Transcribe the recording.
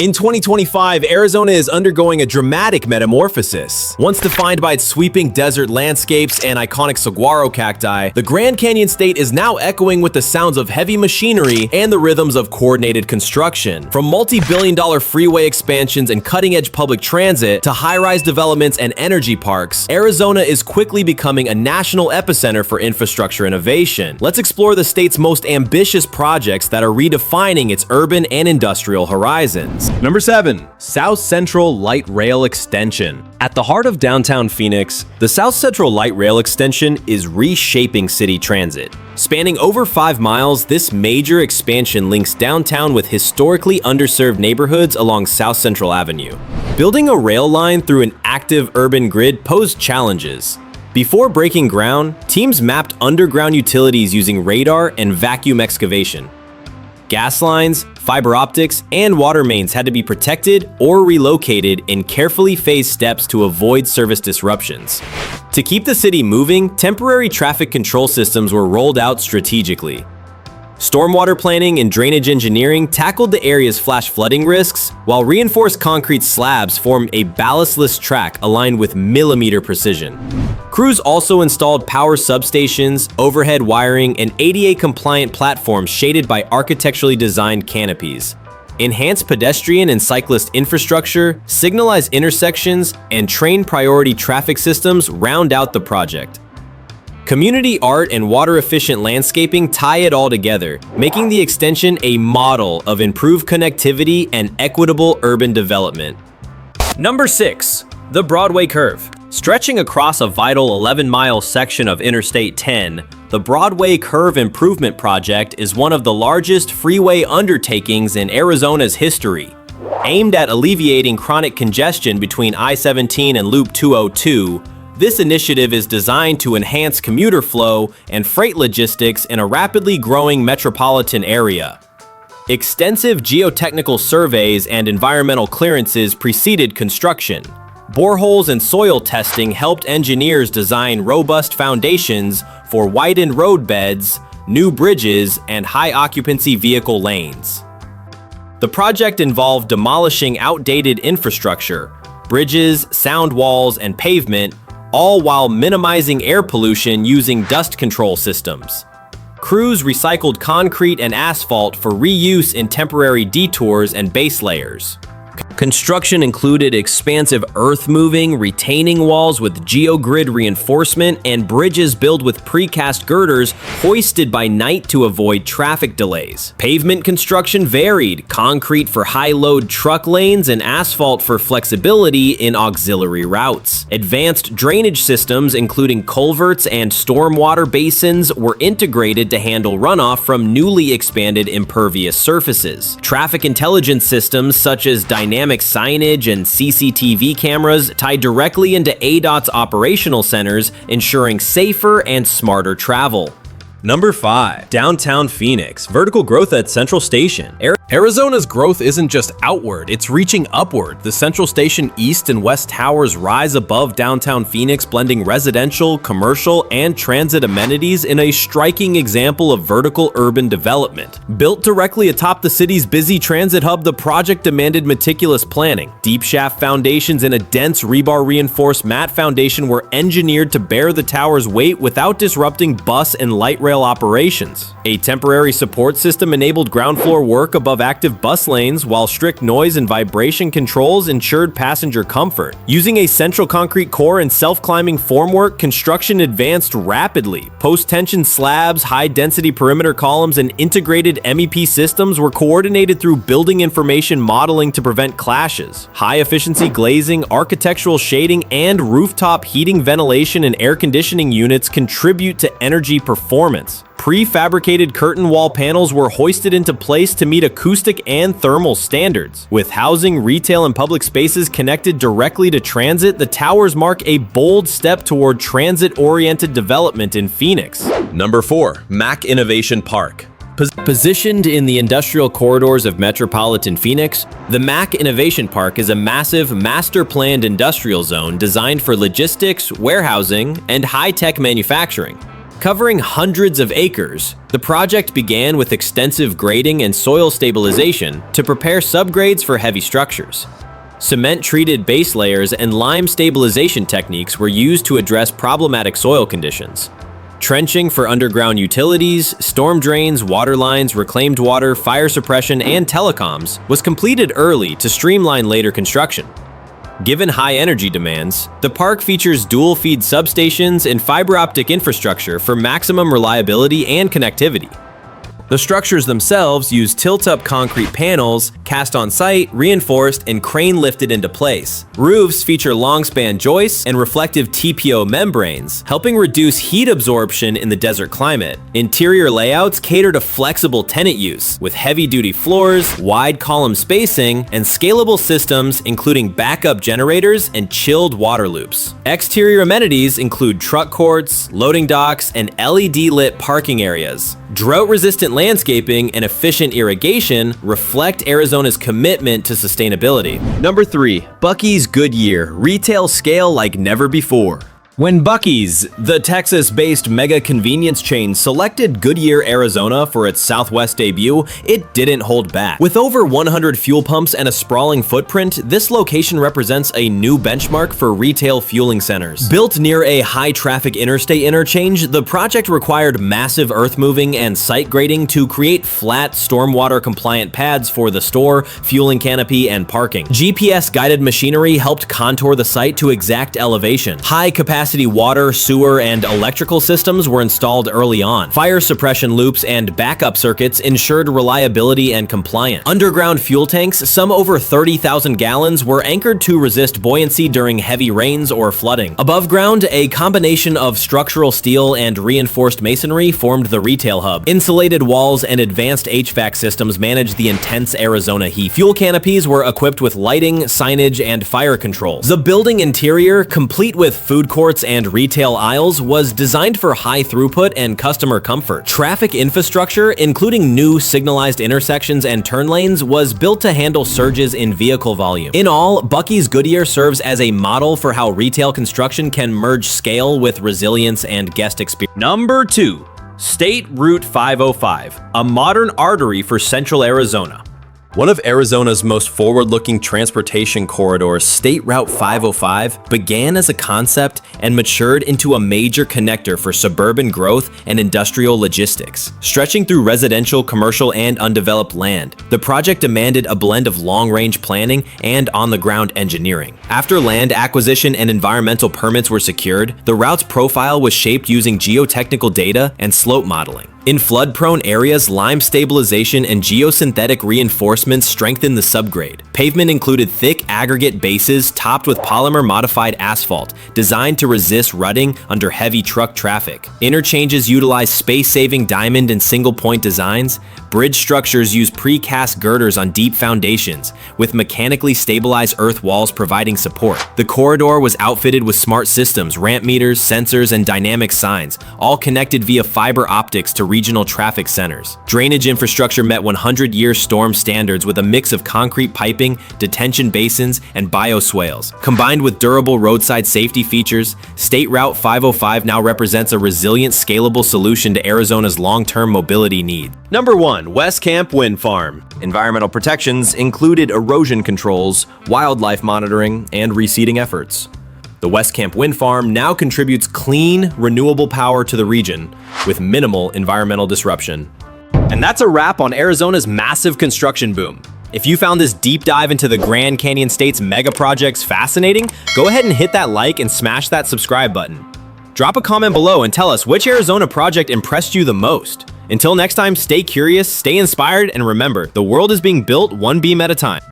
In 2025, Arizona is undergoing a dramatic metamorphosis. Once defined by its sweeping desert landscapes and iconic saguaro cacti, the Grand Canyon state is now echoing with the sounds of heavy machinery and the rhythms of coordinated construction. From multi-billion-dollar freeway expansions and cutting-edge public transit to high-rise developments and energy parks, Arizona is quickly becoming a national epicenter for infrastructure innovation. Let's explore the state's most ambitious projects that are redefining its urban and industrial horizons. Number 7. South Central Light Rail Extension. At the heart of downtown Phoenix, the South Central Light Rail Extension is reshaping city transit. Spanning over 5 miles, this major expansion links downtown with historically underserved neighborhoods along South Central Avenue. Building a rail line through an active urban grid posed challenges. Before breaking ground, teams mapped underground utilities using radar and vacuum excavation. Gas lines, fiber optics, and water mains had to be protected or relocated in carefully phased steps to avoid service disruptions. To keep the city moving, temporary traffic control systems were rolled out strategically. Stormwater planning and drainage engineering tackled the area's flash flooding risks, while reinforced concrete slabs formed a ballastless track aligned with millimeter precision. Crews also installed power substations, overhead wiring, and ADA-compliant platforms shaded by architecturally designed canopies. Enhanced pedestrian and cyclist infrastructure, signalized intersections, and train-priority traffic systems round out the project. Community art and water-efficient landscaping tie it all together, making the extension a model of improved connectivity and equitable urban development. Number 6. The Broadway Curve. Stretching across a vital 11-mile section of Interstate 10, the Broadway Curve Improvement Project is one of the largest freeway undertakings in Arizona's history. Aimed at alleviating chronic congestion between I-17 and Loop 202, this initiative is designed to enhance commuter flow and freight logistics in a rapidly growing metropolitan area. Extensive geotechnical surveys and environmental clearances preceded construction. Boreholes and soil testing helped engineers design robust foundations for widened road beds, new bridges, and high-occupancy vehicle lanes. The project involved demolishing outdated infrastructure, bridges, sound walls, and pavement, all while minimizing air pollution using dust control systems. Crews recycled concrete and asphalt for reuse in temporary detours and base layers. Construction included expansive earth-moving, retaining walls with geogrid reinforcement and bridges built with precast girders hoisted by night to avoid traffic delays. Pavement construction varied, concrete for high-load truck lanes and asphalt for flexibility in auxiliary routes. Advanced drainage systems, including culverts and stormwater basins, were integrated to handle runoff from newly expanded impervious surfaces. Traffic intelligence systems such as dynamic signage and CCTV cameras tied directly into ADOT's operational centers, ensuring safer and smarter travel. Number 5. Downtown Phoenix. Vertical growth at Central Station. Arizona's growth isn't just outward, it's reaching upward. The Central Station East and West Towers rise above downtown Phoenix, blending residential, commercial, and transit amenities in a striking example of vertical urban development. Built directly atop the city's busy transit hub, the project demanded meticulous planning. Deep shaft foundations and a dense rebar-reinforced mat foundation were engineered to bear the tower's weight without disrupting bus and light rail operations. A temporary support system enabled ground floor work above active bus lanes, while strict noise and vibration controls ensured passenger comfort. Using a central concrete core and self-climbing formwork, construction advanced rapidly. Post-tension slabs, high-density perimeter columns, and integrated MEP systems were coordinated through building information modeling to prevent clashes. High-efficiency glazing, architectural shading, and rooftop heating, ventilation, and air conditioning units contribute to energy performance. Prefabricated curtain wall panels were hoisted into place to meet acoustic and thermal standards. With housing, retail, and public spaces connected directly to transit, the towers mark a bold step toward transit-oriented development in Phoenix. Number 4. Mack Innovation Park. Positioned in the industrial corridors of metropolitan Phoenix, the Mack Innovation Park is a massive, master-planned industrial zone designed for logistics, warehousing, and high-tech manufacturing. Covering hundreds of acres, the project began with extensive grading and soil stabilization to prepare subgrades for heavy structures. Cement-treated base layers and lime stabilization techniques were used to address problematic soil conditions. Trenching for underground utilities, storm drains, water lines, reclaimed water, fire suppression, and telecoms was completed early to streamline later construction. Given high energy demands, the park features dual-feed substations and fiber optic infrastructure for maximum reliability and connectivity. The structures themselves use tilt-up concrete panels, cast on site, reinforced, and crane-lifted into place. Roofs feature long-span joists and reflective TPO membranes, helping reduce heat absorption in the desert climate. Interior layouts cater to flexible tenant use, with heavy-duty floors, wide column spacing, and scalable systems including backup generators and chilled water loops. Exterior amenities include truck courts, loading docks, and LED-lit parking areas. Drought-resistant landscaping and efficient irrigation reflect Arizona's commitment to sustainability. Number 3. Buc-ee's Goodyear, retail scale like never before. When Buc-ee's, the Texas-based mega convenience chain, selected Goodyear, Arizona for its Southwest debut, it didn't hold back. With over 100 fuel pumps and a sprawling footprint, this location represents a new benchmark for retail fueling centers. Built near a high-traffic interstate interchange, the project required massive earth-moving and site grading to create flat, stormwater-compliant pads for the store, fueling canopy, and parking. GPS-guided machinery helped contour the site to exact elevation. High-capacity water, sewer, and electrical systems were installed early on. Fire suppression loops and backup circuits ensured reliability and compliance. Underground fuel tanks, some over 30,000 gallons, were anchored to resist buoyancy during heavy rains or flooding. Above ground, a combination of structural steel and reinforced masonry formed the retail hub. Insulated walls and advanced HVAC systems managed the intense Arizona heat. Fuel canopies were equipped with lighting, signage, and fire controls. The building interior, complete with food courts and retail aisles, was designed for high throughput and customer comfort. Traffic infrastructure, including new signalized intersections and turn lanes, was built to handle surges in vehicle volume. In all, Buc-ee's Goodyear serves as a model for how retail construction can merge scale with resilience and guest experience. Number 2. State Route 505, a modern artery for central Arizona. One of Arizona's most forward-looking transportation corridors, State Route 505, began as a concept and matured into a major connector for suburban growth and industrial logistics. Stretching through residential, commercial, and undeveloped land, the project demanded a blend of long-range planning and on-the-ground engineering. After land acquisition and environmental permits were secured, the route's profile was shaped using geotechnical data and slope modeling. In flood-prone areas, lime stabilization and geosynthetic reinforcements strengthened the subgrade. Pavement included thick aggregate bases topped with polymer-modified asphalt, designed to resist rutting under heavy truck traffic. Interchanges utilized space-saving diamond and single-point designs. Bridge structures use precast girders on deep foundations, with mechanically stabilized earth walls providing support. The corridor was outfitted with smart systems, ramp meters, sensors, and dynamic signs, all connected via fiber optics to regional traffic centers. Drainage infrastructure met 100-year storm standards with a mix of concrete piping, detention basins, and bioswales. Combined with durable roadside safety features, State Route 505 now represents a resilient, scalable solution to Arizona's long-term mobility needs. Number 1. West Camp Wind Farm. Environmental protections included erosion controls, wildlife monitoring, and reseeding efforts. The West Camp Wind Farm now contributes clean, renewable power to the region with minimal environmental disruption. And that's a wrap on Arizona's massive construction boom. If you found this deep dive into the Grand Canyon State's mega projects fascinating, go ahead and hit that like and smash that subscribe button. Drop a comment below and tell us which Arizona project impressed you the most. Until next time, stay curious, stay inspired, and remember, the world is being built one beam at a time.